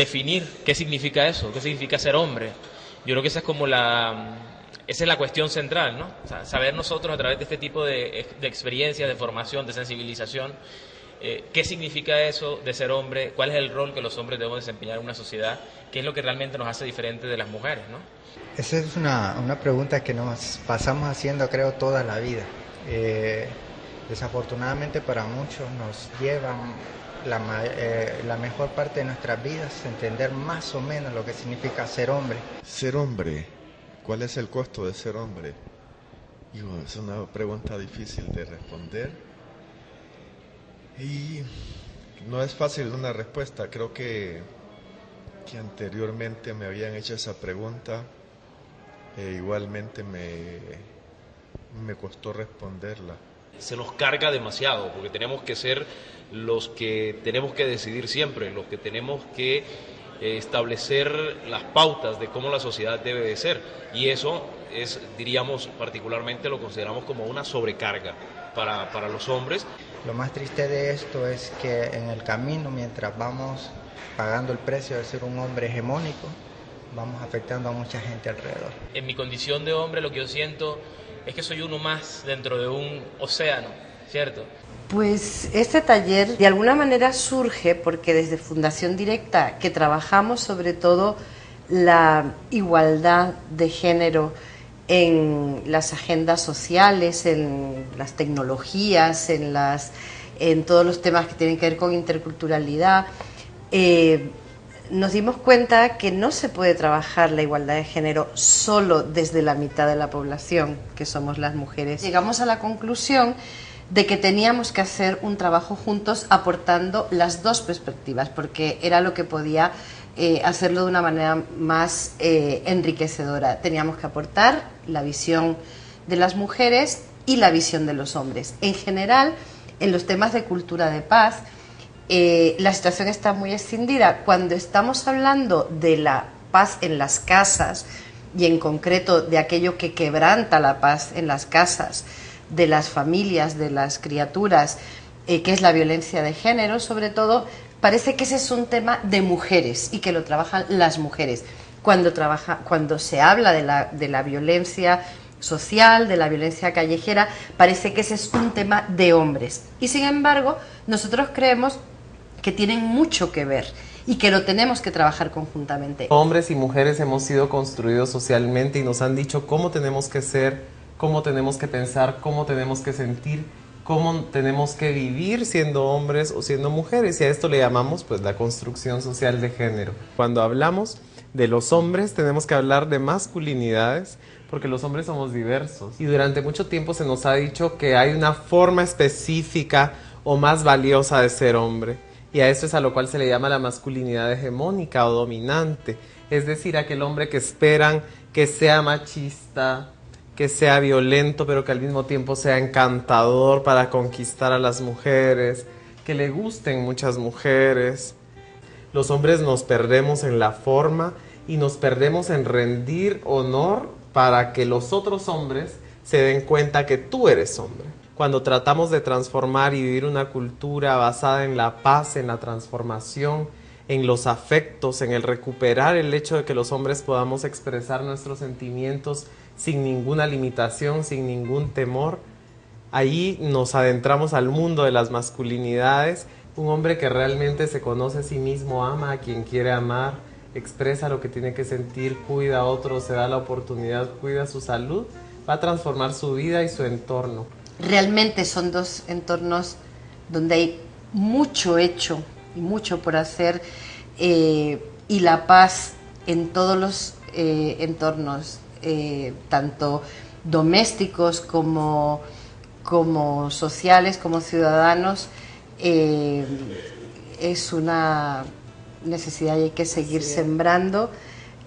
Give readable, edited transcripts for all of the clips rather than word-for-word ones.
definir qué significa eso, qué significa ser hombre. Yo creo que esa es la cuestión central, ¿no? O sea, saber nosotros a través de este tipo de experiencias, de formación, de sensibilización, qué significa eso de ser hombre, cuál es el rol que los hombres debemos desempeñar en una sociedad, qué es lo que realmente nos hace diferentes de las mujeres, ¿no? Esa es una pregunta que nos pasamos haciendo, creo, toda la vida. Desafortunadamente para muchos nos llevan la mejor parte de nuestras vidas a entender más o menos lo que significa ser hombre. Ser hombre, ¿cuál es el costo de ser hombre? Es una pregunta difícil de responder y no es fácil una respuesta. Creo que anteriormente me habían hecho esa pregunta e igualmente me costó responderla. Se nos carga demasiado porque tenemos que ser los que tenemos que decidir siempre, los que tenemos que establecer las pautas de cómo la sociedad debe de ser, y eso es, diríamos, particularmente lo consideramos como una sobrecarga para los hombres. Lo más triste de esto es que en el camino, mientras vamos pagando el precio de ser un hombre hegemónico, vamos afectando a mucha gente alrededor. En mi condición de hombre lo que yo siento es que soy uno más dentro de un océano, ¿cierto? Pues este taller de alguna manera surge porque desde Fundación Directa, que trabajamos sobre todo la igualdad de género en las agendas sociales, en las tecnologías, en todos los temas que tienen que ver con interculturalidad, nos dimos cuenta que no se puede trabajar la igualdad de género solo desde la mitad de la población, que somos las mujeres. Llegamos a la conclusión de que teníamos que hacer un trabajo juntos aportando las dos perspectivas, porque era lo que podía hacerlo de una manera más enriquecedora. Teníamos que aportar la visión de las mujeres y la visión de los hombres. En general, en los temas de cultura de paz, la situación está muy extendida. Cuando estamos hablando de la paz en las casas, y en concreto de aquello que quebranta la paz en las casas, de las familias, de las criaturas, que es la violencia de género, sobre todo, parece que ese es un tema de mujeres y que lo trabajan las mujeres. Cuando se habla de la violencia social, de la violencia callejera, parece que ese es un tema de hombres. Y sin embargo, nosotros creemos que tienen mucho que ver y que lo tenemos que trabajar conjuntamente. Hombres y mujeres hemos sido construidos socialmente y nos han dicho cómo tenemos que ser, cómo tenemos que pensar, cómo tenemos que sentir, cómo tenemos que vivir siendo hombres o siendo mujeres, y a esto le llamamos pues la construcción social de género. Cuando hablamos de los hombres tenemos que hablar de masculinidades, porque los hombres somos diversos y durante mucho tiempo se nos ha dicho que hay una forma específica o más valiosa de ser hombre, y a esto es a lo cual se le llama la masculinidad hegemónica o dominante, es decir, aquel hombre que esperan que sea machista, que sea violento, pero que al mismo tiempo sea encantador para conquistar a las mujeres, que le gusten muchas mujeres. Los hombres nos perdemos en la forma y nos perdemos en rendir honor para que los otros hombres se den cuenta que tú eres hombre. Cuando tratamos de transformar y vivir una cultura basada en la paz, en la transformación, en los afectos, en el recuperar el hecho de que los hombres podamos expresar nuestros sentimientos sin ninguna limitación, sin ningún temor, ahí nos adentramos al mundo de las masculinidades. Un hombre que realmente se conoce a sí mismo, ama a quien quiere amar, expresa lo que tiene que sentir, cuida a otros, se da la oportunidad, cuida su salud, va a transformar su vida y su entorno. Realmente son dos entornos donde hay mucho hecho y mucho por hacer, y la paz en todos los entornos, tanto domésticos como sociales, como ciudadanos, es una necesidad y hay que seguir sembrando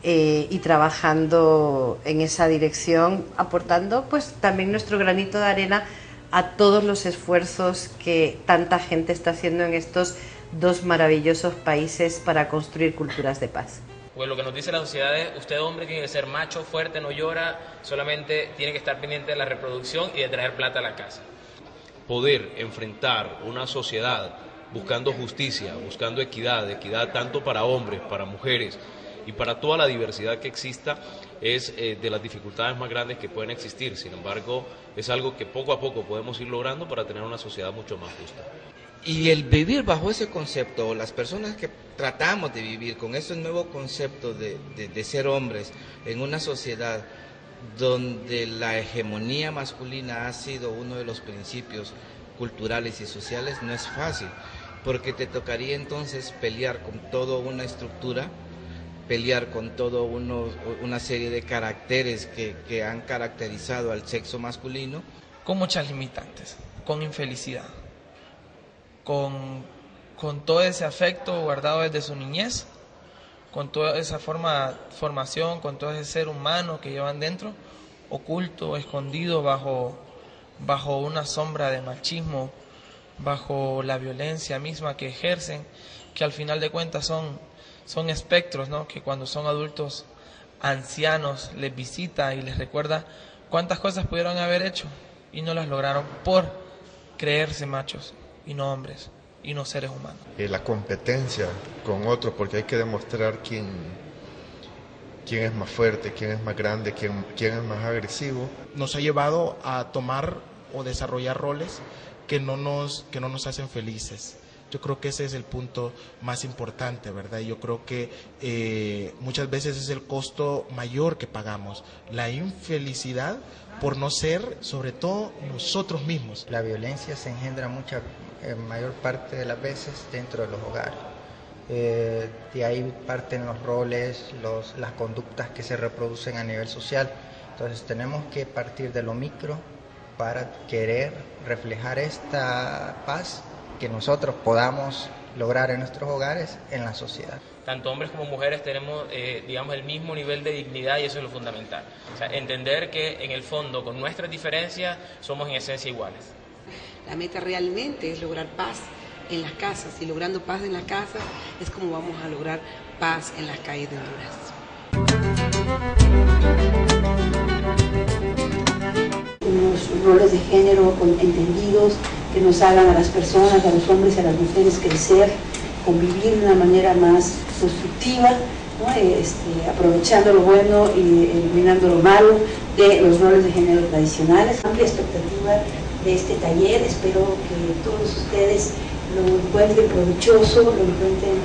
y trabajando en esa dirección, aportando pues también nuestro granito de arena a todos los esfuerzos que tanta gente está haciendo en estos dos maravillosos países para construir culturas de paz. Pues lo que nos dice la sociedad es, usted hombre tiene que ser macho, fuerte, no llora, solamente tiene que estar pendiente de la reproducción y de traer plata a la casa. Poder enfrentar una sociedad buscando justicia, buscando equidad tanto para hombres, para mujeres y para toda la diversidad que exista, es de las dificultades más grandes que pueden existir. Sin embargo, es algo que poco a poco podemos ir logrando para tener una sociedad mucho más justa. Y el vivir bajo ese concepto, o las personas que tratamos de vivir con ese nuevo concepto de ser hombres en una sociedad donde la hegemonía masculina ha sido uno de los principios culturales y sociales, no es fácil, porque te tocaría entonces pelear con toda una estructura, pelear con toda una serie de caracteres que han caracterizado al sexo masculino. Con muchas limitantes, con infelicidad, con todo ese afecto guardado desde su niñez, con toda esa formación, con todo ese ser humano que llevan dentro, oculto, escondido bajo una sombra de machismo, bajo la violencia misma que ejercen, que al final de cuentas son espectros, ¿no? Que cuando son adultos ancianos les visita y les recuerda cuántas cosas pudieron haber hecho y no las lograron por creerse machos y no hombres y no seres humanos. La competencia con otros, porque hay que demostrar quién es más fuerte, quién es más grande, quién es más agresivo. Nos ha llevado a tomar o desarrollar roles que no nos hacen felices. Yo creo que ese es el punto más importante, ¿verdad? Y yo creo que muchas veces es el costo mayor que pagamos, la infelicidad por no ser, sobre todo, nosotros mismos. La violencia se engendra mayor parte de las veces dentro de los hogares. De ahí parten los roles, las conductas que se reproducen a nivel social. Entonces tenemos que partir de lo micro para querer reflejar esta paz que nosotros podamos lograr en nuestros hogares, en la sociedad. Tanto hombres como mujeres tenemos, digamos, el mismo nivel de dignidad y eso es lo fundamental. O sea, entender que en el fondo, con nuestras diferencias, somos en esencia iguales. La meta realmente es lograr paz en las casas, y logrando paz en las casas es como vamos a lograr paz en las calles de Honduras. Unos roles de género entendidos que nos hagan a las personas, a los hombres y a las mujeres crecer, convivir de una manera más constructiva, ¿no? Aprovechando lo bueno y eliminando lo malo de los roles de género tradicionales. Amplia expectativa de este taller, espero que todos ustedes lo encuentren provechoso, lo encuentren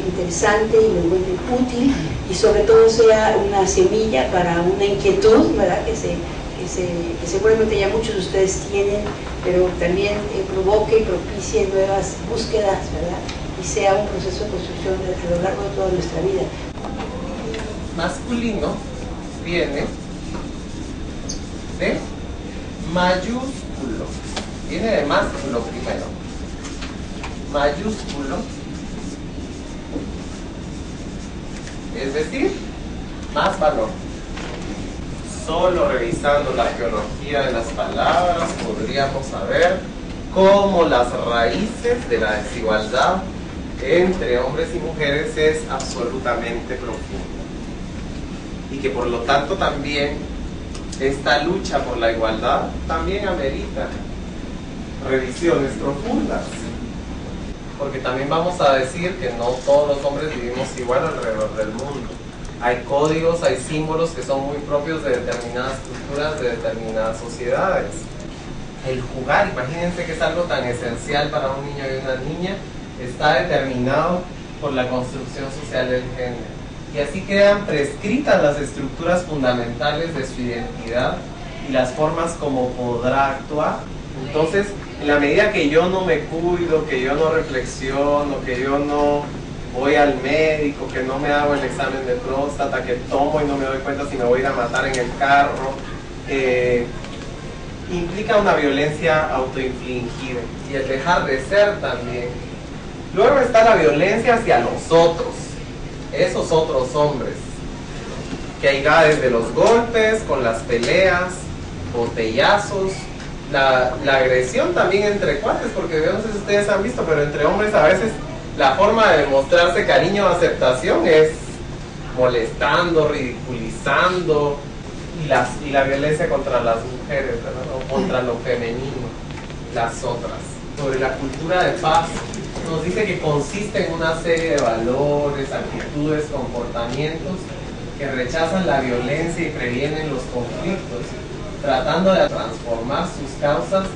interesante y lo encuentren útil y sobre todo sea una semilla para una inquietud, ¿verdad? Que seguramente ya muchos de ustedes tienen, pero también provoque y propicie nuevas búsquedas, ¿verdad? Y sea un proceso de construcción a lo largo de toda nuestra vida. Masculino viene de mayúsculo, viene de másculo primero, mayúsculo, es decir, más valor. Solo revisando la geología de las palabras podríamos saber cómo las raíces de la desigualdad entre hombres y mujeres es absolutamente profunda y que por lo tanto también esta lucha por la igualdad también amerita revisiones profundas, porque también vamos a decir que no todos los hombres vivimos igual alrededor del mundo. Hay códigos, hay símbolos que son muy propios de determinadas culturas, de determinadas sociedades. El jugar, imagínense que es algo tan esencial para un niño y una niña, está determinado por la construcción social del género. Y así quedan prescritas las estructuras fundamentales de su identidad y las formas como podrá actuar. Entonces, en la medida que yo no me cuido, que yo no reflexiono, que yo no voy al médico, que no me hago el examen de próstata, que tomo y no me doy cuenta si me voy a ir a matar en el carro, implica una violencia autoinfligida y el dejar de ser también. Luego está la violencia hacia los otros, esos otros hombres, que irá desde los golpes, con las peleas, botellazos, la agresión también entre cuates, porque yo no sé si ustedes han visto, pero entre hombres a veces la forma de mostrarse cariño o aceptación es molestando, ridiculizando, y la violencia contra las mujeres, ¿verdad? O contra lo femenino, las otras. Sobre la cultura de paz, nos dice que consiste en una serie de valores, actitudes, comportamientos que rechazan la violencia y previenen los conflictos, tratando de transformar sus causas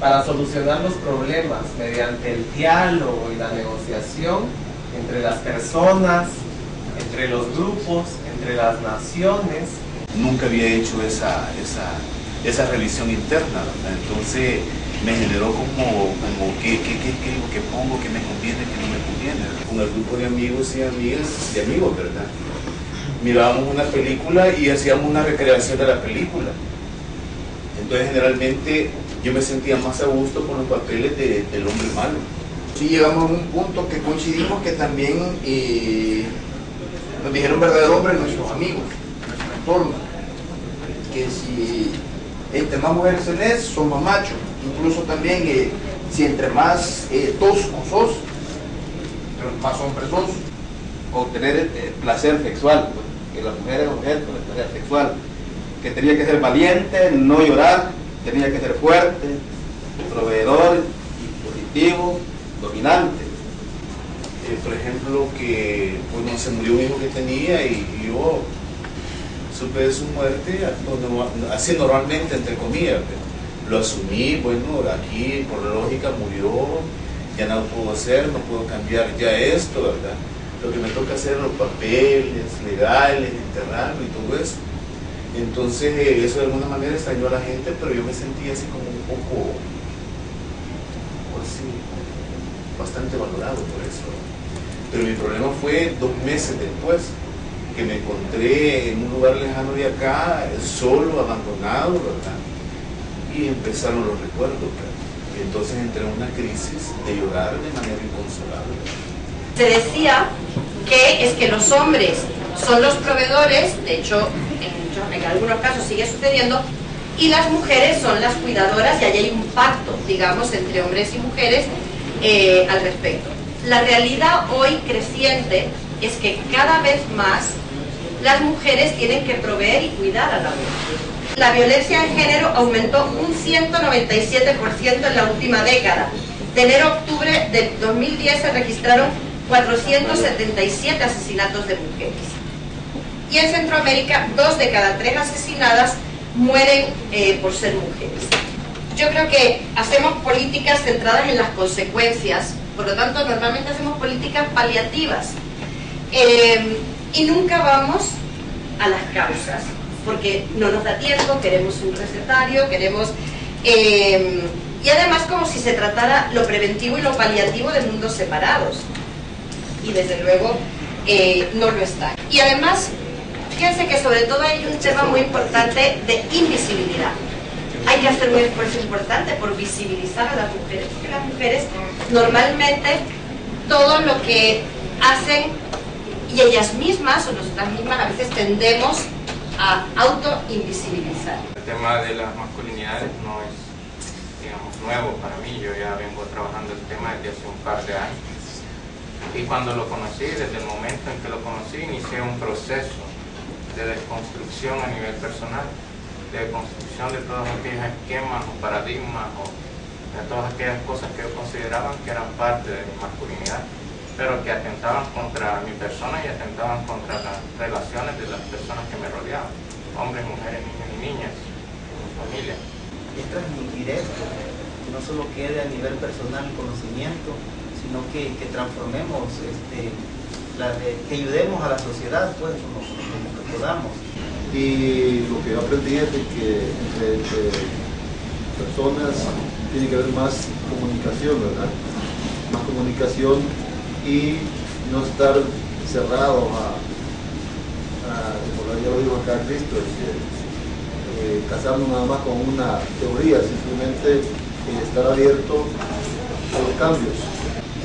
para solucionar los problemas mediante el diálogo y la negociación entre las personas, entre los grupos, entre las naciones. Nunca había hecho esa revisión interna, ¿verdad? Entonces me generó como qué es lo que pongo, qué me conviene, qué no me conviene, ¿verdad? Con el grupo de amigos y amigas, de amigos, ¿verdad? Mirábamos una película y hacíamos una recreación de la película. Entonces generalmente yo me sentía más a gusto con los papeles del hombre malo. Sí, llegamos a un punto que coincidimos que también nos dijeron verdadero hombre nuestros amigos, nuestro entorno, que si entre más mujeres tenés, son más machos. Incluso también si entre más tosco sos, más hombre sos. Obtener placer sexual, pues, que la mujer es mujer con el placer sexual, que tenía que ser valiente, no llorar, tenía que ser fuerte, proveedor, positivo, dominante. Por ejemplo, que bueno, se murió un hijo que tenía y yo supe de su muerte así normalmente, entre comillas. Lo asumí, bueno, aquí por lógica murió, ya no puedo hacer, no puedo cambiar ya esto, ¿verdad? Lo que me toca hacer los papeles legales, enterrarlo y todo eso. Entonces eso de alguna manera extrañó a la gente, pero yo me sentía así como un poco, así, bastante valorado por eso. Pero mi problema fue 2 meses después, que me encontré en un lugar lejano de acá, solo, abandonado, ¿verdad? Y empezaron los recuerdos, ¿verdad? Y entonces entré en una crisis de llorar de manera inconsolable. Se decía que es que los hombres son los proveedores, de hecho en algunos casos sigue sucediendo, y las mujeres son las cuidadoras, y ahí hay un pacto, digamos, entre hombres y mujeres al respecto. La realidad hoy creciente es que cada vez más las mujeres tienen que proveer y cuidar a la mujer. La violencia de género aumentó un 197% en la última década. De enero a octubre del 2010 se registraron 477 asesinatos de mujeres. Y en Centroamérica, 2 de cada 3 asesinadas mueren por ser mujeres. Yo creo que hacemos políticas centradas en las consecuencias, por lo tanto normalmente hacemos políticas paliativas y nunca vamos a las causas, porque no nos da tiempo, queremos un recetario, queremos... y además como si se tratara lo preventivo y lo paliativo de mundos separados. Y desde luego no lo está. Y además, fíjense que sobre todo hay un tema muy importante de invisibilidad. Hay que hacer un esfuerzo importante por visibilizar a las mujeres, porque las mujeres normalmente todo lo que hacen y ellas mismas o nosotras mismas a veces tendemos a auto-invisibilizar. El tema de las masculinidades no es, digamos, nuevo para mí. Yo ya vengo trabajando el tema desde hace un par de años. Y cuando lo conocí, desde el momento en que lo conocí, inicié un proceso de desconstrucción a nivel personal, de construcción de todos aquellos esquemas o paradigmas o de todas aquellas cosas que yo consideraba que eran parte de mi masculinidad, pero que atentaban contra mi persona y atentaban contra las relaciones de las personas que me rodeaban, hombres, mujeres, niños y niñas, familia. Es transmitir esto, que no solo quede a nivel personal el conocimiento, sino que transformemos, que ayudemos a la sociedad, pues, como que podamos. Y lo que yo aprendí es de que entre personas tiene que haber más comunicación, ¿verdad? Más comunicación y no estar cerrado como ya lo dijo acá Cristo, casarnos nada más con una teoría, simplemente estar abierto a los cambios.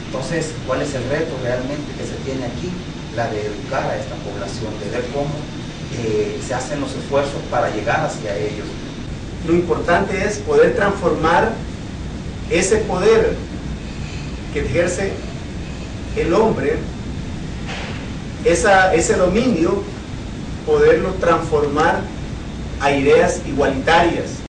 Entonces, ¿cuál es el reto realmente que se tiene aquí? La de educar a esta población, de ver cómo se hacen los esfuerzos para llegar hacia ellos. Lo importante es poder transformar ese poder que ejerce el hombre, ese dominio, poderlo transformar a ideas igualitarias,